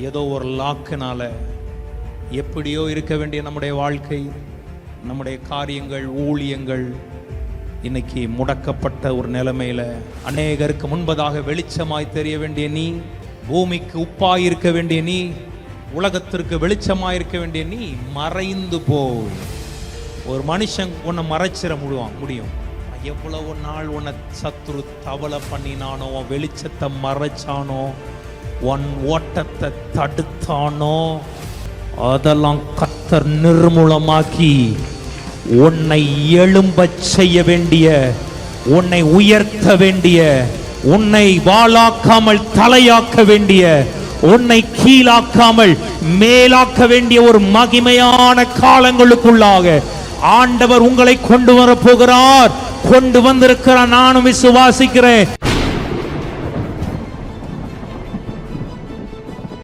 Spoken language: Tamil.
ஏதோ ஒரு லாக்குனால எப்படியோ இருக்க வேண்டிய நம்முடைய வாழ்க்கை, நம்முடைய காரியங்கள், ஊழியங்கள் இன்னைக்கு முடக்கப்பட்ட ஒரு நிலைமையில, அநேகருக்கு முன்பதாக வெளிச்சமாய் தெரிய வேண்டிய நீ, பூமிக்கு உப்பாய் இருக்க வேண்டிய நீ, உலகத்திற்கு வெளிச்சமாய் இருக்க வேண்டிய நீ மறைந்து போய் ஒரு மனுஷன் உன்னை மறைச்சிட முடியும். எவ்வளவு நாள் உன்னை சத்துரு தவளை பண்ணினானோ, வெளிச்சத்தை மறைச்சானோ, உன் ஓட்டத்தை தடுத்தானோ, அதெல்லாம் கர்த்தர் நிர்மூலமாக்கி உன்னை எழும்பச் செய்ய வேண்டிய, உன்னை உயர்த்த வேண்டிய, உன்னை வாளாக்காமல் தலையாக்க வேண்டிய, உன்னை கீழாக்காமல் மேலாக்க வேண்டிய ஒரு மகிமையான காலங்களுக்குள்ளாக ஆண்டவர் உங்களை கொண்டு வர போகிறார், கொண்டு வந்திருக்கிறார். நானும் விசுவாசிக்கிறேன்.